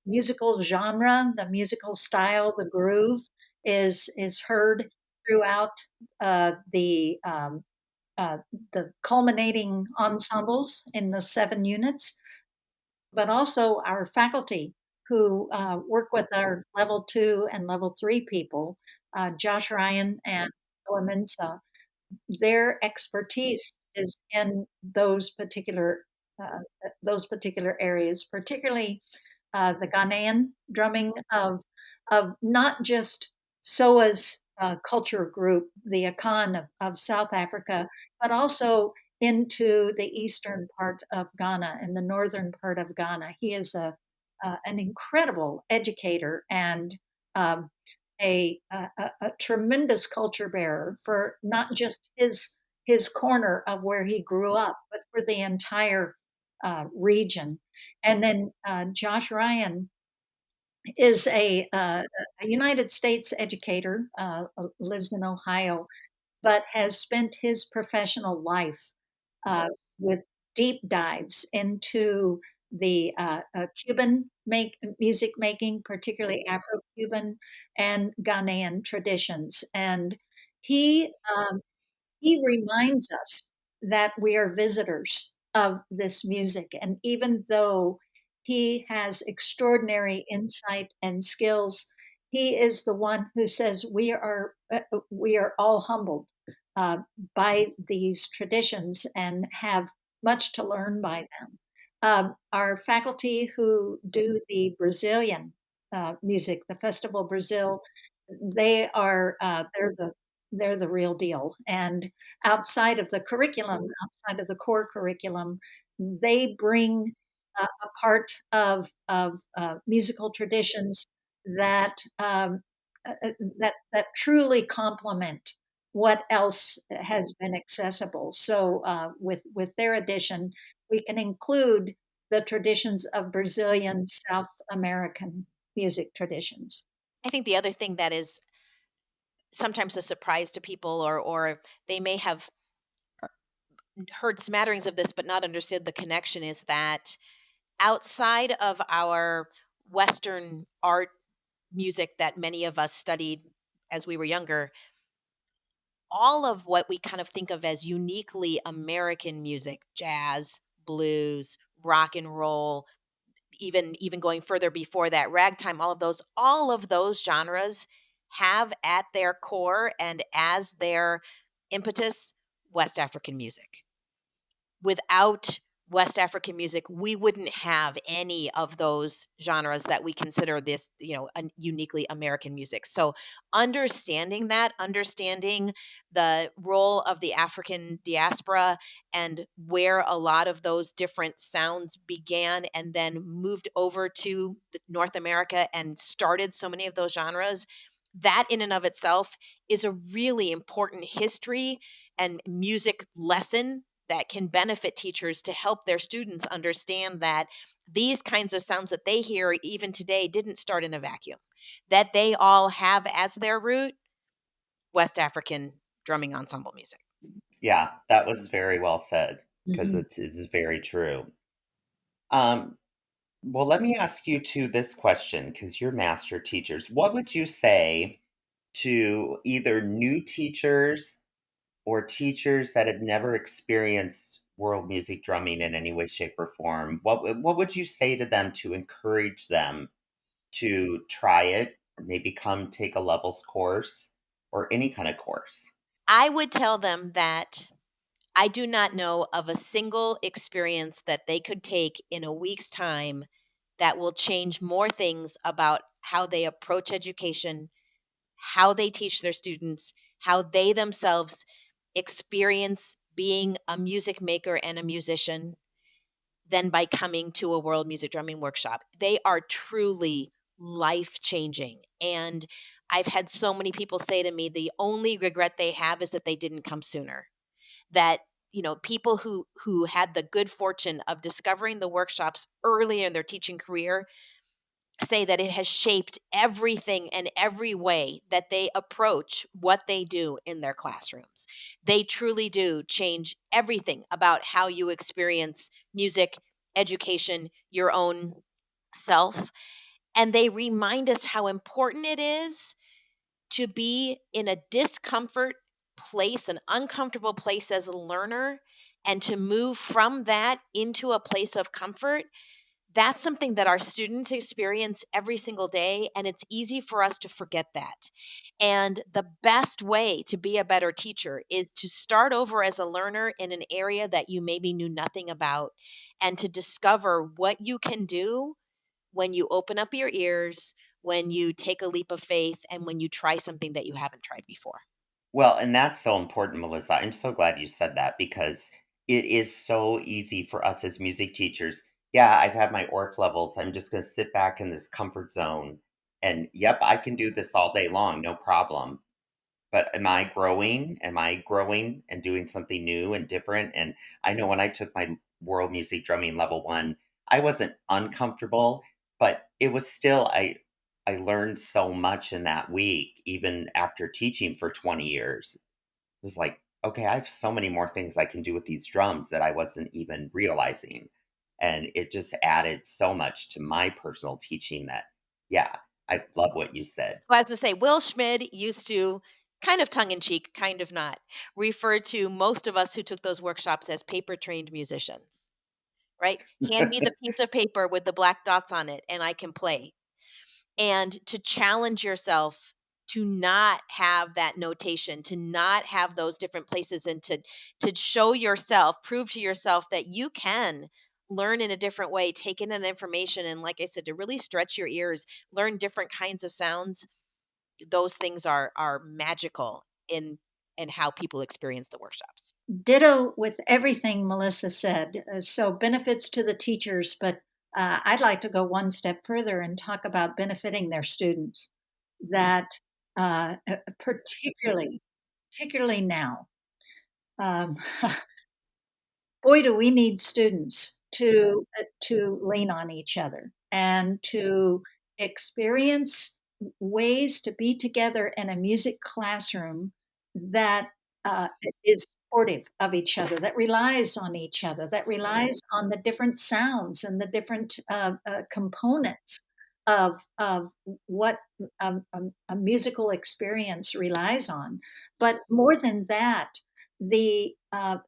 musical genre, the musical style, the groove is heard throughout uh, the um, uh, the culminating ensembles in the 7 units, but also our faculty who work with our level 2 and level 3 people, Josh Ryan and Mensa. Their expertise is in uh, those particular areas, particularly the Ghanaian drumming of not just SOA's culture group, the Akan of South Africa, but also into the eastern part of Ghana and the northern part of Ghana. He is an incredible educator and um, a tremendous culture bearer for not just his corner of where he grew up, but for the entire region. And then Josh Ryan is a United States educator, lives in Ohio, but has spent his professional life uh, with deep dives into the Cuban music making, particularly Afro-Cuban and Ghanaian traditions. And he um, he reminds us that we are visitors of this music. And even though he has extraordinary insight and skills, he is the one who says we are all humbled uh, by these traditions and have much to learn by them. Our faculty who do the Brazilian music, the Festival Brazil, they're the real deal. And outside of the curriculum, outside of the core curriculum, they bring a part of musical traditions that that truly complement what else has been accessible. So with their addition, we can include the traditions of Brazilian South American music traditions. I think the other thing that is sometimes a surprise to people, or they may have heard smatterings of this but not understood the connection, is that outside of our Western art music that many of us studied as we were younger, all of what we kind of think of as uniquely American music, jazz, blues, rock and roll, even going further before that, ragtime, all of those genres have at their core and as their impetus West African music. Without West African music, we wouldn't have any of those genres that we consider this, uniquely American music. So understanding the role of the African diaspora and where a lot of those different sounds began and then moved over to North America and started so many of those genres, that in and of itself is a really important history and music lesson that can benefit teachers to help their students understand that these kinds of sounds that they hear even today didn't start in a vacuum, that they all have as their root West African drumming ensemble music. yeah, that was very well said because Mhm. it's very true. Um, well, let me ask you to this question because you're master teachers. What would you say to either new teachers or teachers that have never experienced world music drumming in any way, shape, or form? What would you say to them to encourage them to try it, or maybe come take a levels course or any kind of course? I would tell them that I do not know of a single experience that they could take in a week's time that will change more things about how they approach education, how they teach their students, how they themselves experience being a music maker and a musician than by coming to a world music drumming workshop. They are truly life changing. And I've had so many people say to me the only regret they have is that they didn't come sooner. That people who had the good fortune of discovering the workshops early in their teaching career say that it has shaped everything and every way that they approach what they do in their classrooms. They truly do change everything about how you experience music, education, your own self. And they remind us how important it is to be in a discomfort place, an uncomfortable place as a learner, and to move from that into a place of comfort. That's something that our students experience every single day, and it's easy for us to forget that. And the best way to be a better teacher is to start over as a learner in an area that you maybe knew nothing about, and to discover what you can do when you open up your ears, when you take a leap of faith, and when you try something that you haven't tried before. Well, and that's so important, Melissa. I'm so glad you said that because it is so easy for us as music teachers. Yeah, I've had my ORF levels. I'm just going to sit back in this comfort zone. And yep, I can do this all day long, no problem. But am I growing? Am I growing and doing something new and different? And I know when I took my world music drumming level one, I wasn't uncomfortable, but it was still I learned so much in that week, even after teaching for 20 years. It was like, okay, I have so many more things I can do with these drums that I wasn't even realizing. And it just added so much to my personal teaching that, yeah, I love what you said. Well, as to say, Will Schmid used to, kind of tongue in cheek, kind of not, refer to most of us who took those workshops as paper trained musicians, right? Hand me the piece of paper with the black dots on it and I can play. And to challenge yourself to not have that notation, to not have those different places, and to show yourself, prove to yourself that you can learn in a different way, take in that information, and like I said, to really stretch your ears, learn different kinds of sounds. Those things are magical in how people experience the workshops. Ditto with everything Melissa said. So benefits to the teachers, but I'd like to go one step further and talk about benefiting their students. That particularly now, um, boy, do we need students to lean on each other and to experience ways to be together in a music classroom that is supportive of each other, that relies on each other, that relies on the different sounds and the different components of what a musical experience relies on. But more than that, the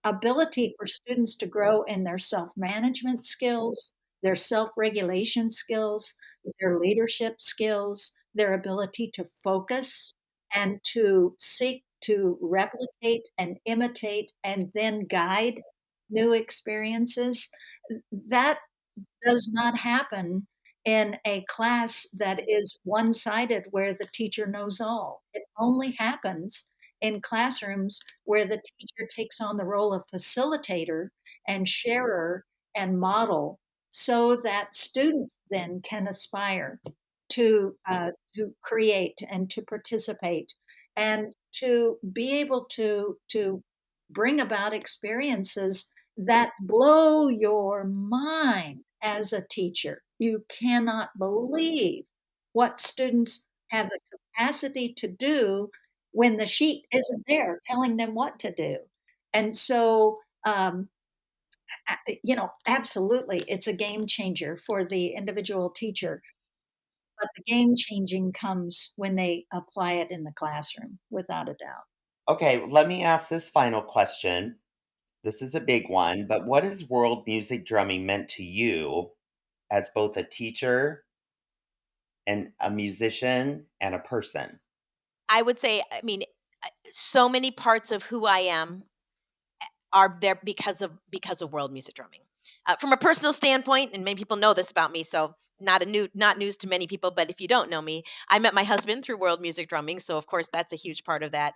ability for students to grow in their self-management skills, their self-regulation skills, their leadership skills, their ability to focus and to seek to replicate and imitate and then guide new experiences. That does not happen in a class that is one-sided where the teacher knows all. It only happens in classrooms where the teacher takes on the role of facilitator and sharer and model so that students then can aspire to create and to participate and to be able to bring about experiences that blow your mind as a teacher. You cannot believe what students have the capacity to do when the sheet isn't there telling them what to do. And so, absolutely, it's a game changer for the individual teacher, but the game changing comes when they apply it in the classroom, without a doubt. Okay, let me ask this final question. This is a big one, but what has world music drumming meant to you as both a teacher and a musician and a person? I would say, I mean, so many parts of who I am are there because of world music drumming. From a personal standpoint, and many people know this about me, so not news to many people, but if you don't know me, I met my husband through world music drumming, so of course that's a huge part of that.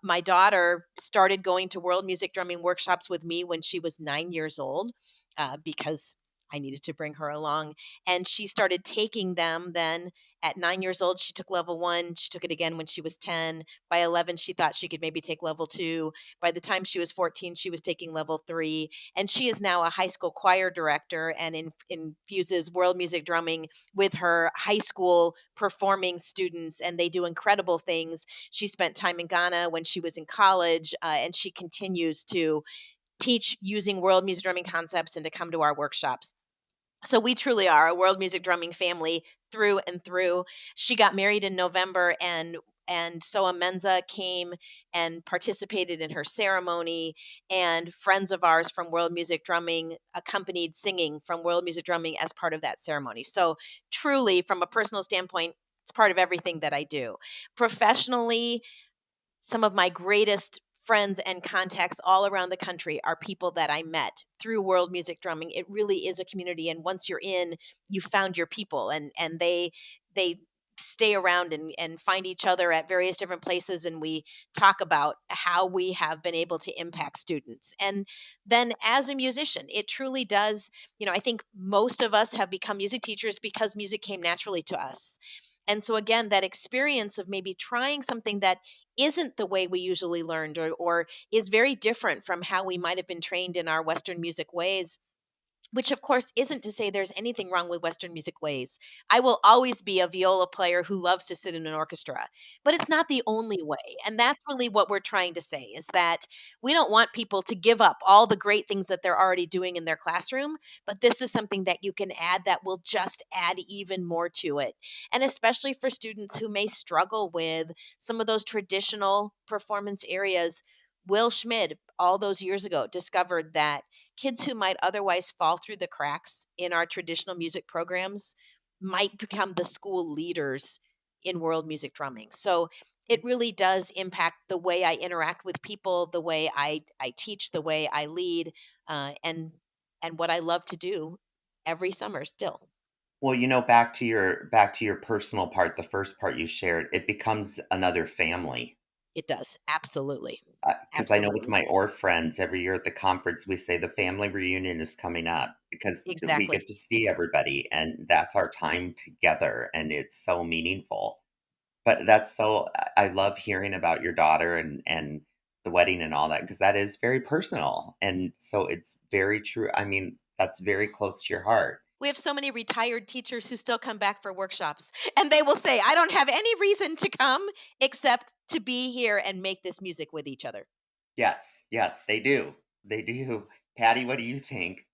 My daughter started going to world music drumming workshops with me when she was 9 years old, because I needed to bring her along, and she started taking them then. At 9 years old, she took level one. She took it again when she was 10. By 11, she thought she could maybe take level two. By the time she was 14, she was taking level three. And she is now a high school choir director and infuses world music drumming with her high school performing students, and they do incredible things. She spent time in Ghana when she was in college, and she continues to teach using world music drumming concepts and to come to our workshops. So we truly are a world music drumming family through and through. She got married in November, and so Amenza came and participated in her ceremony, and friends of ours from World Music Drumming accompanied singing from World Music Drumming as part of that ceremony. So truly, from a personal standpoint, it's part of everything that I do. Professionally, some of my greatest friends and contacts all around the country are people that I met through world music drumming. It really is a community, and once you're in, you found your people, and they stay around and find each other at various different places, and we talk about how we have been able to impact students. And then as a musician, it truly does, I think most of us have become music teachers because music came naturally to us. And so again, that experience of maybe trying something that isn't the way we usually learned, or is very different from how we might have been trained in our Western music ways, which of course isn't to say there's anything wrong with Western music ways. I will always be a viola player who loves to sit in an orchestra, but it's not the only way. And that's really what we're trying to say, is that we don't want people to give up all the great things that they're already doing in their classroom, but this is something that you can add that will just add even more to it. And especially for students who may struggle with some of those traditional performance areas. Will Schmid, all those years ago, discovered that kids who might otherwise fall through the cracks in our traditional music programs might become the school leaders in world music drumming. So it really does impact the way I interact with people, the way I teach, the way I lead, and what I love to do every summer still. Well, back to your personal part, the first part you shared, it becomes another family. It does. Absolutely. Because I know with Absolutely. my OR friends, every year at the conference, we say the family reunion is coming up because we Exactly. get to see everybody, and that's our time together, and it's so meaningful. But I love hearing about your daughter and the wedding and all that because that is very personal, and so it's very true. I mean, that's very close to your heart. We have so many retired teachers who still come back for workshops, and they will say, "I don't have any reason to come except to be here and make this music with each other." Yes, yes, they do. They do. Patty, what do you think?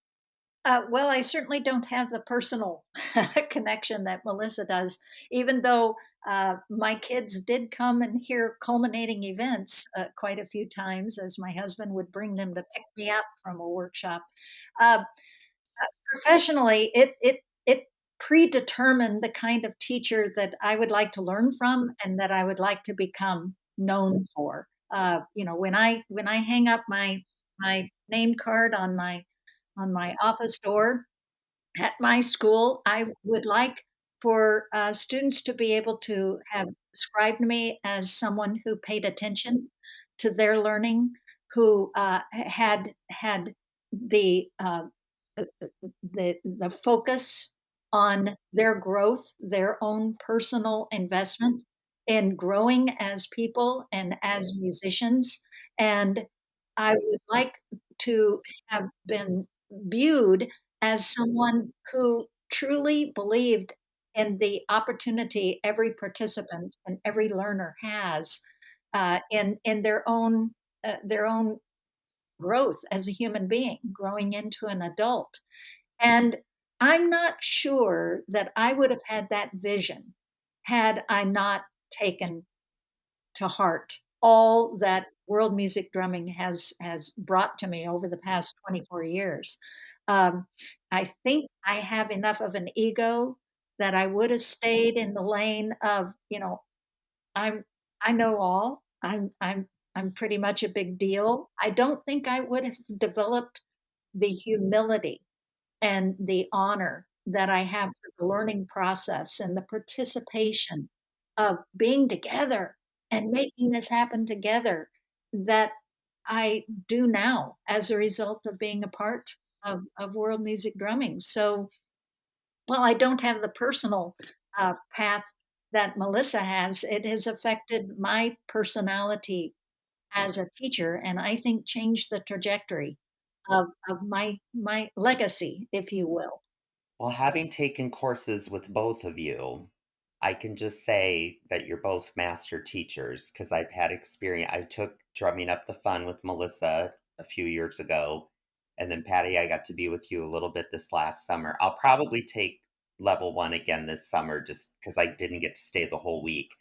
Well, I certainly don't have the personal connection that Melissa does, even though my kids did come and hear culminating events quite a few times as my husband would bring them to pick me up from a workshop. Uh, Professionally, it predetermined the kind of teacher that I would like to learn from and that I would like to become known for. When I hang up my name card on my office door at my school, I would like for students to be able to have described me as someone who paid attention to their learning, who had the the focus on their growth, their own personal investment in growing as people and as musicians. And I would like to have been viewed as someone who truly believed in the opportunity every participant and every learner has in their own growth as a human being, growing into an adult. And I'm not sure that I would have had that vision had I not taken to heart all that world music drumming has brought to me over the past 24 years. Um, I think I have enough of an ego that I would have stayed in the lane of, I'm I know all. I'm pretty much a big deal. I don't think I would have developed the humility and the honor that I have for the learning process and the participation of being together and making this happen together that I do now as a result of being a part of world music drumming. So, while I don't have the personal path that Melissa has, it has affected my personality as a teacher, and I think changed the trajectory of my legacy, if you will. Well, having taken courses with both of you, I can just say that you're both master teachers because I've had experience. I took Drumming Up the Fun with Melissa a few years ago. And then, Patty, I got to be with you a little bit this last summer. I'll probably take level one again this summer just because I didn't get to stay the whole week,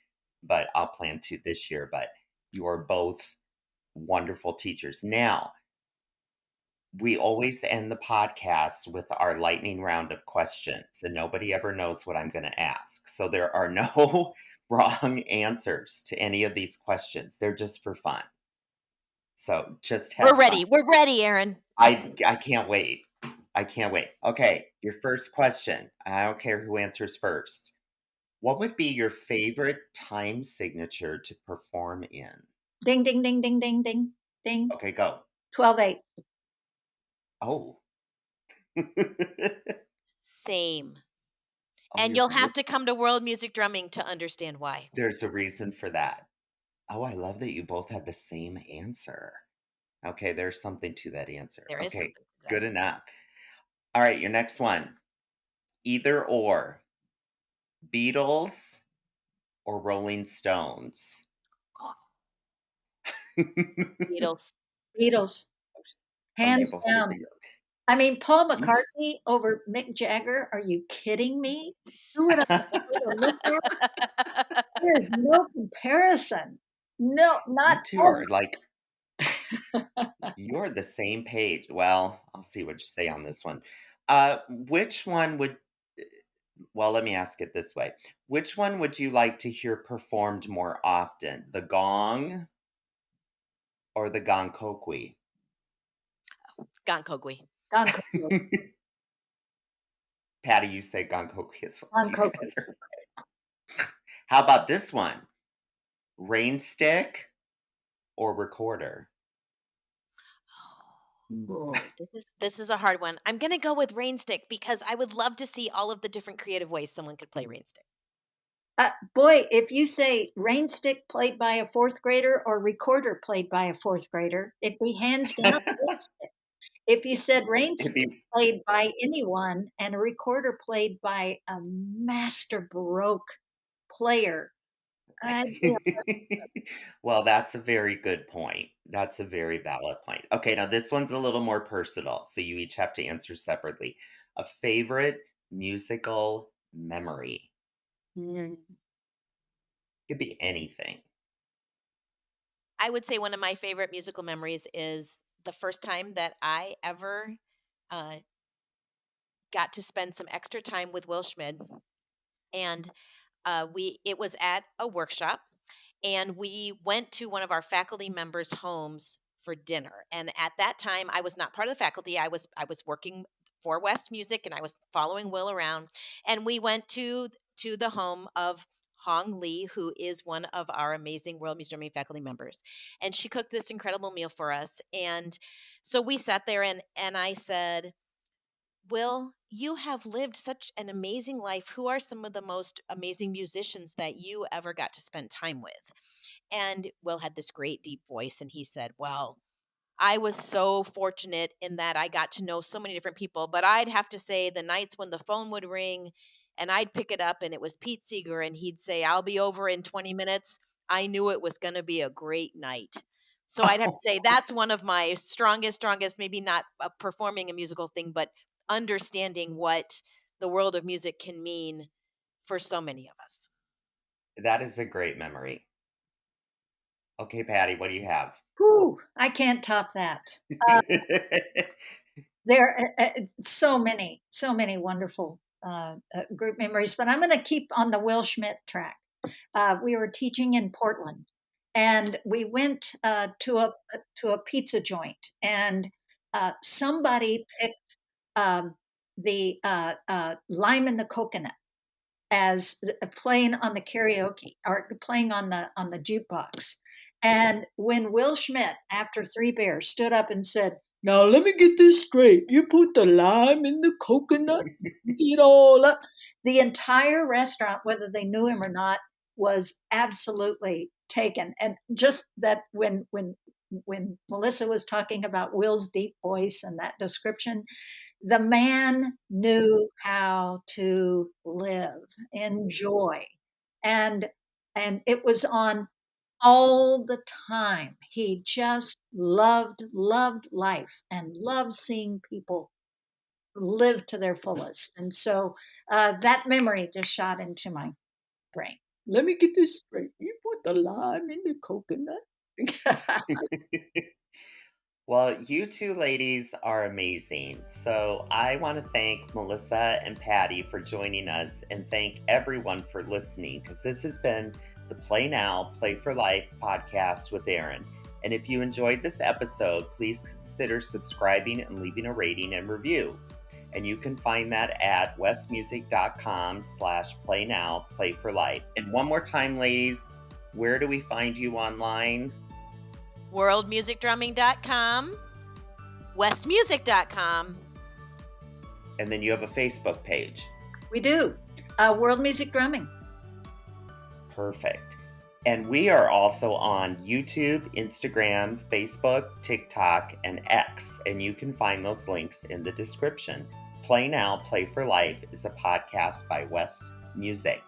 but I'll plan to this year. But you are both wonderful teachers. Now, we always end the podcast with our lightning round of questions, and nobody ever knows what I'm going to ask. So there are no wrong answers to any of these questions. They're just for fun. So just We're have fun. ready. We're ready, Aaron. I can't wait. I can't wait. Okay, your first question. I don't care who answers first. What would be your favorite time signature to perform in? Ding, ding, ding, ding, ding, ding, ding. Okay, go. 12/8. Oh. Same. Oh, And you're you'll really, have to come to World Music Drumming to understand why. there's a reason for that. Oh, I love that you both had the same answer. Okay, there's something to that answer. There is Okay, something to that. good enough. All right, your next one. Either or, Beatles or Rolling Stones? Oh, Oh, Beatles. Beatles, you hands both said down. Beatles. I mean, Paul You t- McCartney over Mick Jagger, are you kidding me? Who would have ever looked at? There is no comparison. No, not you two are like, you're the same page. Well, I'll see what you say on this one. Which one would, well, let me ask it this way. Which one would you like to hear performed more often? The gong or the Gonkokwe? Gonkogwe. Goncourt, Patty, you say Gonkokwe as well. You Goncourt. guys are. How about this one? Rain stick or recorder? This is a hard one. I'm gonna go with Rainstick because I would love to see all of the different creative ways someone could play Rainstick. Boy, if you say rain stick played by a fourth grader or recorder played by a fourth grader, it'd be hands down rain stick. If you said rain It'd stick be played by anyone and a recorder played by a master baroque player, yeah, well, that's a very good point. That's a very valid point. Okay, now this one's a little more personal, so you each have to answer separately. A favorite musical memory. mm, Could be anything. I would say one of my favorite musical memories is the first time that I ever uh, got to spend some extra time with Will Schmid, and we it was at a workshop, and we went to one of our faculty members' homes for dinner. And at that time, I was not part of the faculty. I was working for West Music, and I was following Will around. And we went to the home of Hong Lee, who is one of our amazing World Music Drumming faculty members. And she cooked this incredible meal for us. And so we sat there, and I said, Will, you have lived such an amazing life. Who are some of the most amazing musicians that you ever got to spend time with? And Will had this great deep voice, and he said, Well, I was so fortunate in that I got to know so many different people, but I'd have to say the nights when the phone would ring and I'd pick it up and it was Pete Seeger and he'd say, I'll be over in 20 minutes. I knew it was going to be a great night. So I'd have to say that's one of my strongest, maybe not performing a musical thing, but understanding what the world of music can mean for so many of us. That is a great memory. Okay, Patty, what do you have? whew, I can't top that. Uh, there are so many wonderful group memories, but I'm going to keep on the Will Schmidt track. We were teaching in Portland, and we went to a pizza joint, and somebody picked. the Lime in the Coconut as playing on the karaoke or playing on the jukebox. And when Will Schmidt, after Three Bears, stood up and said, "Now let me get this straight. You put the lime in the coconut, it all up." The entire restaurant, whether they knew him or not, was absolutely taken. And just that when Melissa was talking about Will's deep voice and that description, the man knew how to live, enjoy, and it was on all the time. He just loved life and loved seeing people live to their fullest. And so that memory just shot into my brain. Let me get this straight. You put the lime in the coconut. Well, you two ladies are amazing. So I want to thank Melissa and Patty for joining us and thank everyone for listening because this has been the Play Now, Play for Life podcast with Aaron. And if you enjoyed this episode, please consider subscribing and leaving a rating and review. And you can find that at westmusic.com/play now, play for life. And one more time, ladies, where do we find you online? worldmusicdrumming.com, westmusic.com. And then you have a Facebook page. We do. World Music Drumming. Perfect. And we are also on YouTube, Instagram, Facebook, TikTok, and X. And you can find those links in the description. Play Now, Play for Life is a podcast by West Music.